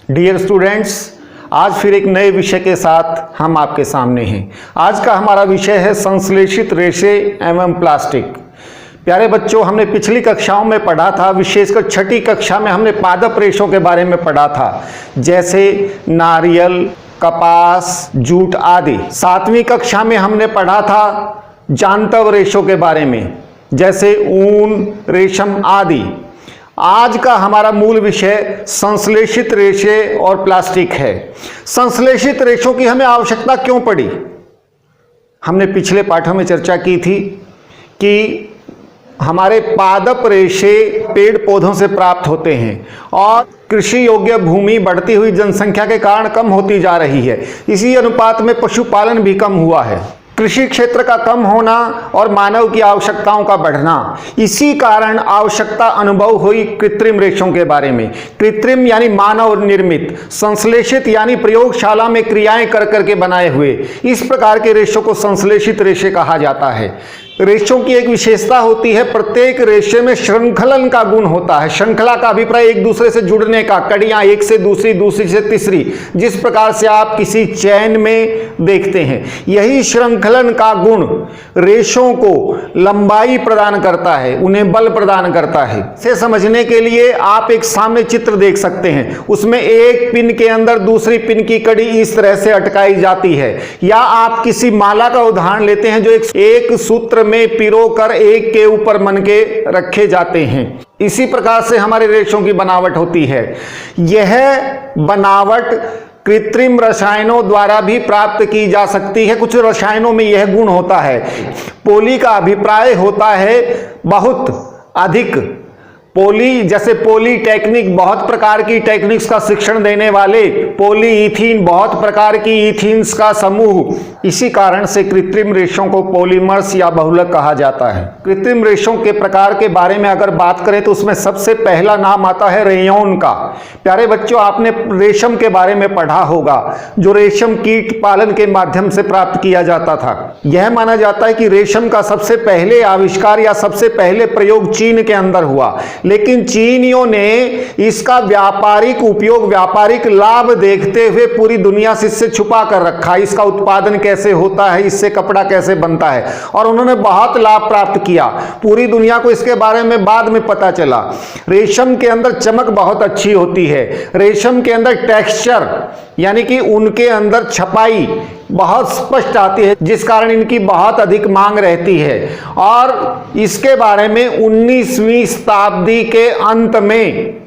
Dear students, आज फिर एक नए विषय के साथ हम आपके सामने हैं। आज का हमारा विषय है संश्लेषित रेशे एवं प्लास्टिक। प्यारे बच्चों, हमने पिछली कक्षाओं में पढ़ा था, विशेषकर छठी कक्षा में हमने पादप रेशों के बारे में पढ़ा था, जैसे नारियल, कपास, जूट आदि। सातवीं कक्षा में हमने पढ़ा था जांतव रेशों के बारे में, जैसे ऊन, रेशम आदि। आज का हमारा मूल विषय संश्लेषित रेशे और प्लास्टिक है। संश्लेषित रेशों की हमें आवश्यकता क्यों पड़ी? हमने पिछले पाठों में चर्चा की थी कि हमारे पादप रेशे पेड़ पौधों से प्राप्त होते हैं और कृषि योग्य भूमि बढ़ती हुई जनसंख्या के कारण कम होती जा रही है। इसी अनुपात में पशुपालन भी कम हुआ है। कृषि क्षेत्र का कम होना और मानव की आवश्यकताओं का बढ़ना, इसी कारण आवश्यकता अनुभव हुई कृत्रिम रेशों के बारे में। कृत्रिम यानी मानव निर्मित, संश्लेषित यानी प्रयोगशाला में क्रियाएं कर करके बनाए हुए। इस प्रकार के रेशों को संश्लेषित रेशे कहा जाता है। रेशों की एक विशेषता होती है, प्रत्येक रेशे में श्रृंखलन का गुण होता है। श्रृंखला का अभिप्राय एक दूसरे से जुड़ने का, कड़ियां एक से दूसरी, दूसरी से तीसरी, जिस प्रकार से आप किसी चैन में देखते हैं। यही श्रृंखलन का गुण रेशों को लंबाई प्रदान करता है, उन्हें बल प्रदान करता है। इसे समझने के लिए आप एक सामने चित्र देख सकते हैं। उसमें एक पिन के अंदर दूसरी पिन की कड़ी इस तरह से अटकाई जाती है। या आप किसी माला का उदाहरण लेते हैं जो एक सूत्र में पिरो कर एक के ऊपर मन के रखे जाते हैं। इसी प्रकार से हमारे रेशों की बनावट होती है। यह बनावट कृत्रिम रसायनों द्वारा भी प्राप्त की जा सकती है। कुछ रसायनों में यह गुण होता है। पॉली का अभिप्राय होता है बहुत अधिक। पॉली, जैसे पॉलीटेक्निक बहुत प्रकार की टेक्निक्स का शिक्षण देने वाले, पॉलीइथीन बहुत प्रकार की इथीन्स का समूह। इसी कारण से कृत्रिम रेशों को पॉलीमर्स या बहुलक कहा जाता है। कृत्रिम रेशों के प्रकार के बारे में अगर बात करें तो उसमें सबसे पहला नाम आता है रेयॉन का। प्यारे बच्चों, आपने रेशम के बारे में पढ़ा होगा, जो रेशम कीट पालन के माध्यम से प्राप्त किया जाता था। यह माना जाता है कि रेशम का सबसे पहले आविष्कार या सबसे पहले प्रयोग चीन के अंदर हुआ, लेकिन चीनियों ने इसका व्यापारिक उपयोग, व्यापारिक लाभ देखते हुए पूरी दुनिया से इससे छुपा कर रखा। इसका उत्पादन कैसे होता है, इससे कपड़ा कैसे बनता है, और उन्होंने बहुत लाभ प्राप्त किया। पूरी दुनिया को इसके बारे में बाद में पता चला। रेशम के अंदर चमक बहुत अच्छी होती है। रेशम के अंदर टेक्सचर यानी कि उनके अंदर छपाई बहुत स्पष्ट आती है, जिस कारण इनकी बहुत अधिक मांग रहती है। और इसके बारे में 19वीं शताब्दी के अंत में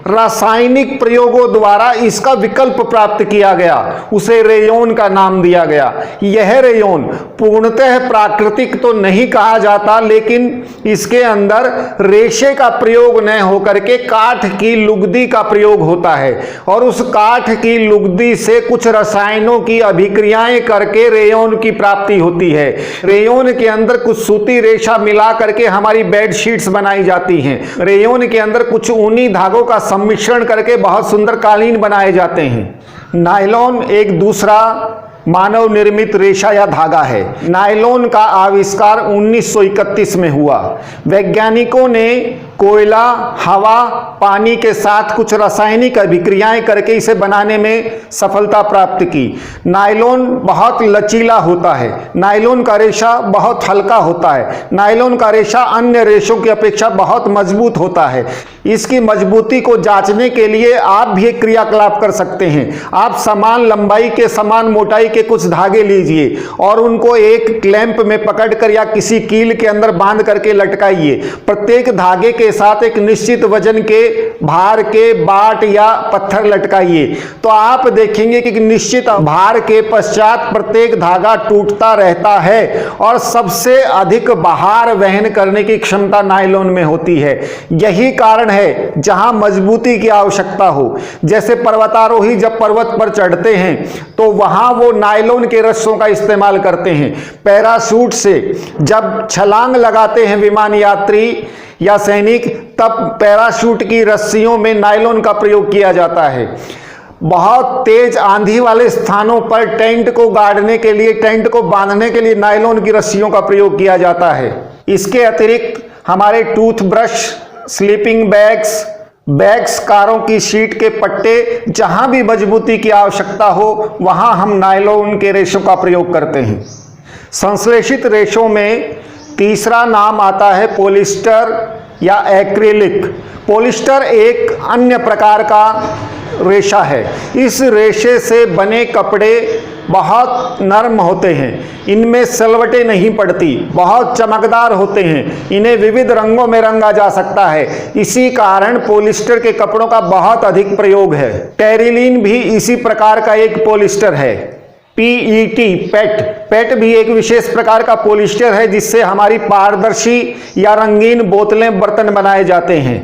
रासायनिक प्रयोगों द्वारा इसका विकल्प प्राप्त किया गया। उसे रेयॉन का नाम दिया गया। यह रेयॉन पूर्णतः प्राकृतिक तो नहीं कहा जाता, लेकिन इसके अंदर रेशे का प्रयोग न होकर के काठ की लुगदी का प्रयोग होता है, और उस काठ की लुगदी से कुछ रसायनों की अभिक्रियाएं करके रेयॉन की प्राप्ति होती है। रेयॉन के अंदर कुछ सूती रेशा मिला करके हमारी बेडशीट्स बनाई जाती हैं। रेयॉन के अंदर कुछ ऊनी धागों का सम्मिश्रण करके बहुत सुंदर कालीन बनाए जाते हैं। नायलॉन एक दूसरा मानव निर्मित रेशा या धागा है। नायलॉन का आविष्कार 1931 में हुआ। वैज्ञानिकों ने कोयला, हवा, पानी के साथ कुछ रासायनिक अभिक्रियाएं करके इसे बनाने में सफलता प्राप्त की। नायलॉन बहुत लचीला होता है। नायलॉन का रेशा बहुत हल्का होता है। नायलॉन का रेशा अन्य रेशों की अपेक्षा बहुत मजबूत होता है। इसकी मजबूती को जांचने के लिए आप भी एक क्रियाकलाप कर सकते हैं। आप समान लंबाई के, समान मोटाई के कुछ धागे लीजिए और उनको एक क्लैंप में पकड़कर या किसी कील के अंदर बांध करके लटकाइए। प्रत्येक धागे के साथ एक निश्चित वजन के भार के बाट या पत्थर लटकाइए, तो आप देखेंगे कि निश्चित भार के पश्चात प्रत्येक धागा टूटता रहता है और सबसे अधिक भार वहन करने की क्षमता नायलॉन में होती है। यही कारण है जहां मजबूती की आवश्यकता हो। जैसे पर्वतारोही जब पर्वत पर चढ़ते हैं तो वहां वो नायलॉन के रस्सों का इस्तेमाल करते हैं। पैराशूट से जब छलांग लगाते हैं विमान यात्री या सैनिक, तब पैराशूट की रस्सियों में नायलॉन का प्रयोग किया जाता है। बहुत तेज आंधी वाले स्थानों पर टेंट को गाड़ने के लिए, टेंट को बांधने के लिए नायलॉन की रस्सियों का प्रयोग किया जाता है। इसके अतिरिक्त हमारे टूथब्रश, स्लीपिंग बैग्स, बैग्स, कारों की सीट के पट्टे, जहां भी मजबूती की आवश्यकता हो वहां हम नायलॉन के रेशों का प्रयोग करते हैं। संश्लेषित रेशों में तीसरा नाम आता है पॉलिस्टर या एक्रिलिक। पॉलिस्टर एक अन्य प्रकार का रेशा है। इस रेशे से बने कपड़े बहुत नरम होते हैं, इनमें सलवटें नहीं पड़ती, बहुत चमकदार होते हैं, इन्हें विविध रंगों में रंगा जा सकता है। इसी कारण पॉलिस्टर के कपड़ों का बहुत अधिक प्रयोग है। टेरिलीन भी इसी प्रकार का एक पॉलिस्टर है। पीईटी, पेट भी एक विशेष प्रकार का पॉलिस्टर है जिससे हमारी पारदर्शी या रंगीन बोतलें, बर्तन बनाए जाते हैं।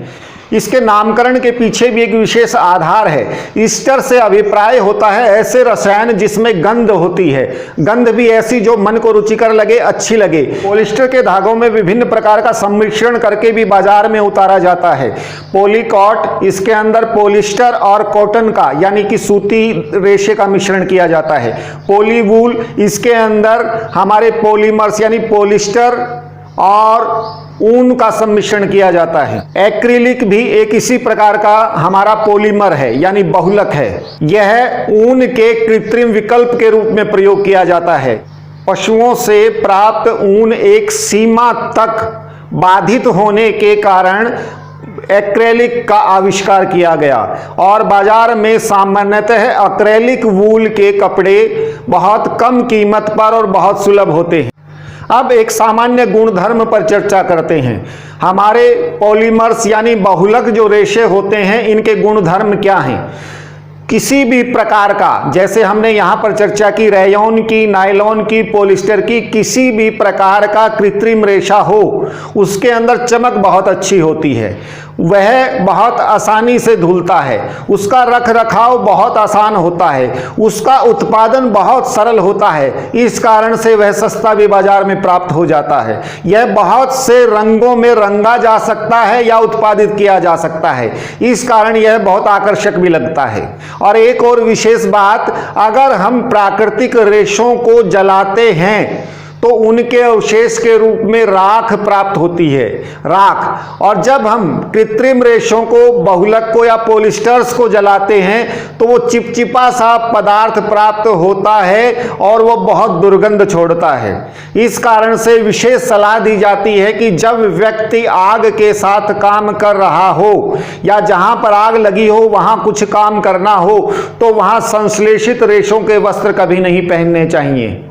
इसके नामकरण के पीछे भी एक विशेष आधार है। ईस्टर से अभिप्राय होता है ऐसे रसायन जिसमें गंध होती है, गंध भी ऐसी जो मन को रुचिकर लगे, अच्छी लगे। पॉलिस्टर के धागों में विभिन्न प्रकार का सम्मिश्रण करके भी बाजार में उतारा जाता है। पॉलीकॉट, इसके अंदर पॉलिस्टर और कॉटन का यानी कि सूती रेशे का मिश्रण किया जाता है। पॉलीवूल, इसके अंदर हमारे पॉलीमर्स यानी पॉलिस्टर और ऊन का सम्मिश्रण किया जाता है। एक्रिलिक भी एक इसी प्रकार का हमारा पॉलीमर है यानी बहुलक है। यह ऊन के कृत्रिम विकल्प के रूप में प्रयोग किया जाता है। पशुओं से प्राप्त ऊन एक सीमा तक बाधित होने के कारण एक्रेलिक का आविष्कार किया गया और बाजार में सामान्यतः एक्रेलिक वूल के कपड़े बहुत कम कीमत पर और बहुत सुलभ होते हैं। अब एक सामान्य गुणधर्म पर चर्चा करते हैं। हमारे पॉलीमर्स यानी बहुलक जो रेशे होते हैं, इनके गुणधर्म क्या हैं? किसी भी प्रकार का, जैसे हमने यहाँ पर चर्चा की रेयॉन की, नायलॉन की, पॉलिस्टर की, किसी भी प्रकार का कृत्रिम रेशा हो, उसके अंदर चमक बहुत अच्छी होती है, वह बहुत आसानी से धुलता है, उसका रख रखाव बहुत आसान होता है, उसका उत्पादन बहुत सरल होता है। इस कारण से वह सस्ता भी बाजार में प्राप्त हो जाता है। यह बहुत से रंगों में रंगा जा सकता है या उत्पादित किया जा सकता है, इस कारण यह बहुत आकर्षक भी लगता है। और एक और विशेष बात, अगर हम प्राकृतिक रेशों को जलाते हैं तो उनके अवशेष के रूप में राख प्राप्त होती है, राख। और जब हम कृत्रिम रेशों को, बहुलक को या पॉलिस्टर्स को जलाते हैं तो वो चिपचिपा सा पदार्थ प्राप्त होता है और वो बहुत दुर्गंध छोड़ता है। इस कारण से विशेष सलाह दी जाती है कि जब व्यक्ति आग के साथ काम कर रहा हो या जहां पर आग लगी हो वहां कुछ काम करना हो तो वहां संश्लेषित रेशों के वस्त्र कभी नहीं पहनने चाहिए।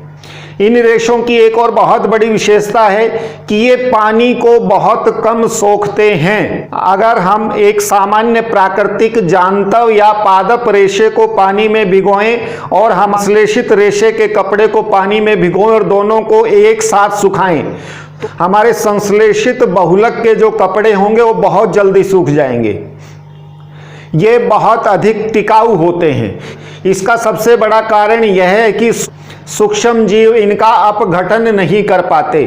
इन रेशों की एक और बहुत बड़ी विशेषता है कि ये पानी को बहुत कम सोखते हैं। अगर हम एक सामान्य प्राकृतिक जांतव या पादप रेशे को पानी में भिगोएं और हम संश्लेषित रेशे के कपड़े को पानी में भिगोएं और दोनों को एक साथ सुखाएं, तो हमारे संश्लेषित बहुलक के जो कपड़े होंगे वो बहुत जल्दी सूख जाएंगे। ये बहुत अधिक टिकाऊ होते हैं। इसका सबसे बड़ा कारण यह है कि सूक्ष्म जीव इनका अपघटन नहीं कर पाते।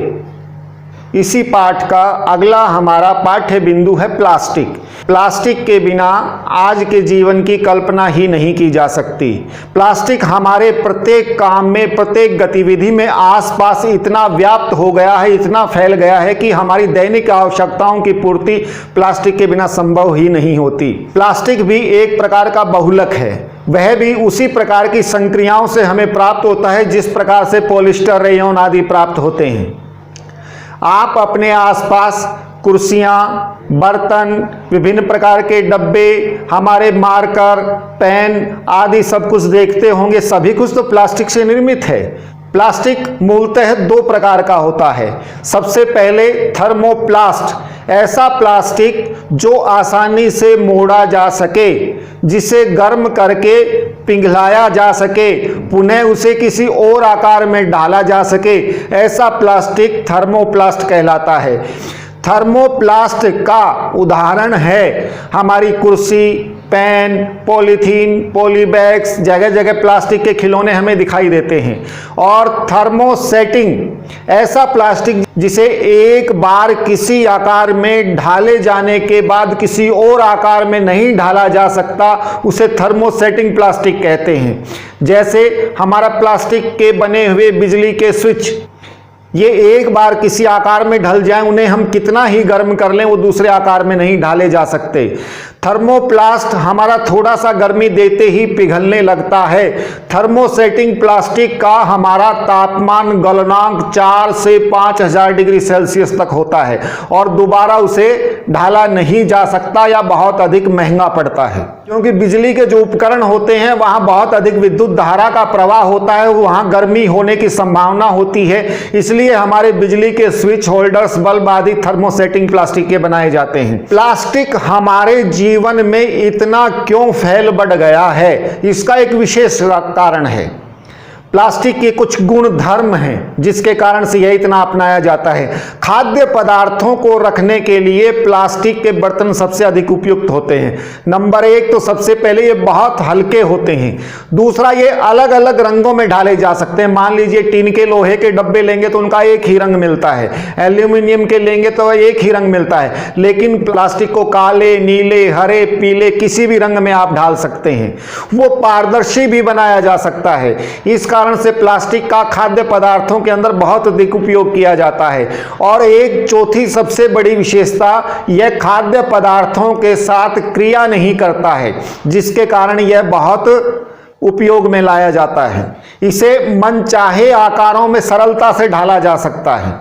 इसी पाठ का अगला हमारा पाठ्य बिंदु है प्लास्टिक। प्लास्टिक के बिना आज के जीवन की कल्पना ही नहीं की जा सकती। प्लास्टिक हमारे प्रत्येक काम में, प्रत्येक गतिविधि में आसपास इतना व्याप्त हो गया है, इतना फैल गया है कि हमारी दैनिक आवश्यकताओं की पूर्ति प्लास्टिक के बिना संभव ही नहीं होती। प्लास्टिक भी एक प्रकार का बहुलक है, वह भी उसी प्रकार की संक्रियाओं से हमें प्राप्त होता है जिस प्रकार से पॉलिस्टर, रेयॉन आदि प्राप्त होते हैं। आप अपने आसपास कुर्सियाँ, बर्तन, विभिन्न प्रकार के डब्बे, हमारे मार्कर, पेन आदि सब कुछ देखते होंगे। सभी कुछ तो प्लास्टिक से निर्मित है। प्लास्टिक मूलतः दो प्रकार का होता है। सबसे पहले थर्मोप्लास्ट, ऐसा प्लास्टिक जो आसानी से मोड़ा जा सके, जिसे गर्म करके पिघलाया जा सके, पुनः उसे किसी और आकार में डाला जा सके, ऐसा प्लास्टिक थर्मोप्लास्ट कहलाता है। थर्मोप्लास्ट का उदाहरण है हमारी कुर्सी, पेन, पॉलीथीन, पॉलीबैग्स, जगह जगह प्लास्टिक के खिलौने हमें दिखाई देते हैं। और थर्मोसेटिंग, ऐसा प्लास्टिक जिसे एक बार किसी आकार में ढाले जाने के बाद किसी और आकार में नहीं ढाला जा सकता, उसे थर्मोसेटिंग प्लास्टिक कहते हैं। जैसे हमारा प्लास्टिक के बने हुए बिजली के स्विच, ये एक बार किसी आकार में ढल जाए, उन्हें हम कितना ही गर्म कर लें वो दूसरे आकार में नहीं ढाले जा सकते। थर्मोप्लास्ट हमारा थोड़ा सा गर्मी देते ही पिघलने लगता है। थर्मोसेटिंग प्लास्टिक का हमारा तापमान गलनांक 4 से 5000 डिग्री सेल्सियस तक होता है और दोबारा उसे ढाला नहीं जा सकता या बहुत अधिक महंगा पड़ता है, क्योंकि बिजली के जो उपकरण होते हैं वहां बहुत अधिक विद्युत धारा का प्रवाह होता है, वहां गर्मी होने की संभावना होती है। इसलिए हमारे बिजली के स्विच होल्डर्स, बल्ब आदि थर्मोसेटिंग प्लास्टिक के बनाए जाते हैं। प्लास्टिक हमारे जीवन में इतना क्यों फैल बढ़ गया है, इसका एक विशेष कारण है। प्लास्टिक के कुछ गुण धर्म हैं जिसके कारण से यह इतना अपनाया जाता है। खाद्य पदार्थों को रखने के लिए प्लास्टिक के बर्तन सबसे अधिक उपयुक्त होते हैं। नंबर 1 तो सबसे पहले ये बहुत हल्के होते हैं। दूसरा, ये अलग अलग रंगों में ढाले जा सकते हैं। मान लीजिए टीन के लोहे के डब्बे लेंगे तो उनका एक ही रंग मिलता है, एल्यूमिनियम के लेंगे तो एक ही रंग मिलता है, लेकिन प्लास्टिक को काले, नीले, हरे, पीले किसी भी रंग में आप ढाल सकते हैं। वो पारदर्शी भी बनाया जा सकता है। इस कारण से प्लास्टिक का खाद्य पदार्थों के अंदर बहुत अधिक उपयोग किया जाता है। और एक चौथी सबसे बड़ी विशेषता, यह खाद्य पदार्थों के साथ क्रिया नहीं करता है, जिसके कारण यह बहुत उपयोग में लाया जाता है। इसे मनचाहे आकारों में सरलता से ढाला जा सकता है।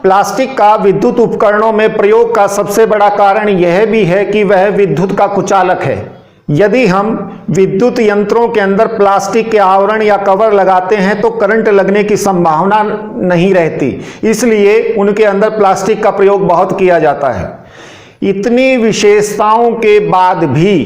प्लास्टिक का विद्युत उपकरणों में प्रयोग का सबसे बड़ा कारण यह भी है कि वह विद्युत का कुचालक है। यदि हम विद्युत यंत्रों के अंदर प्लास्टिक के आवरण या कवर लगाते हैं तो करंट लगने की संभावना नहीं रहती, इसलिए उनके अंदर प्लास्टिक का प्रयोग बहुत किया जाता है। इतनी विशेषताओं के बाद भी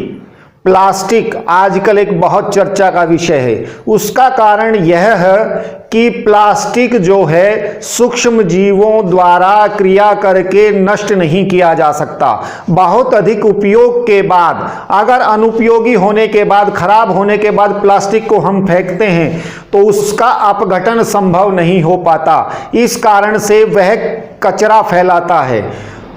प्लास्टिक आजकल एक बहुत चर्चा का विषय है। उसका कारण यह है कि प्लास्टिक जो है सूक्ष्म जीवों द्वारा क्रिया करके नष्ट नहीं किया जा सकता। बहुत अधिक उपयोग के बाद, अगर अनुपयोगी होने के बाद, खराब होने के बाद प्लास्टिक को हम फेंकते हैं तो उसका अपघटन संभव नहीं हो पाता। इस कारण से वह कचरा फैलाता है।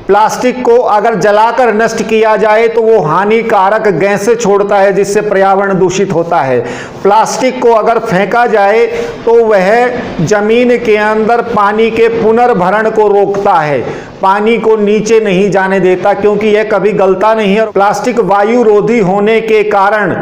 प्लास्टिक को अगर जलाकर नष्ट किया जाए तो वो हानिकारक गैसें छोड़ता है जिससे पर्यावरण दूषित होता है। प्लास्टिक को अगर फेंका जाए तो वह जमीन के अंदर पानी के पुनर्भरण को रोकता है, पानी को नीचे नहीं जाने देता, क्योंकि यह कभी गलता नहीं है। प्लास्टिक वायुरोधी होने के कारण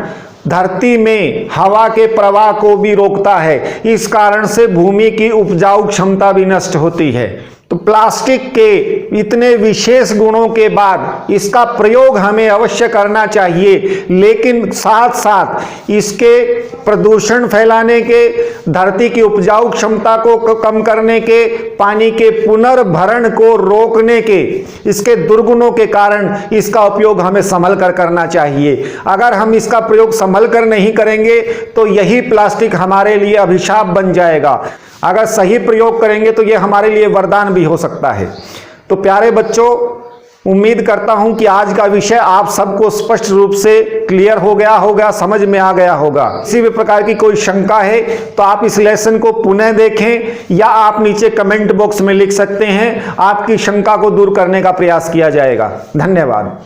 धरती में हवा के प्रवाह को भी रोकता है। इस कारण से भूमि की उपजाऊ क्षमता भी नष्ट होती है। तो प्लास्टिक के इतने विशेष गुणों के बाद इसका प्रयोग हमें अवश्य करना चाहिए, लेकिन साथ साथ इसके प्रदूषण फैलाने के, धरती की उपजाऊ क्षमता को कम करने के, पानी के पुनर्भरण को रोकने के, इसके दुर्गुणों के कारण इसका उपयोग हमें संभल कर करना चाहिए। अगर हम इसका प्रयोग संभल कर नहीं करेंगे तो यही प्लास्टिक हमारे लिए अभिशाप बन जाएगा। अगर सही प्रयोग करेंगे तो यह हमारे लिए वरदान भी हो सकता है। तो प्यारे बच्चों, उम्मीद करता हूं कि आज का विषय आप सबको स्पष्ट रूप से क्लियर हो गया होगा, समझ में आ गया होगा। किसी भी प्रकार की कोई शंका है तो आप इस लेसन को पुनः देखें या आप नीचे कमेंट बॉक्स में लिख सकते हैं। आपकी शंका को दूर करने का प्रयास किया जाएगा। धन्यवाद।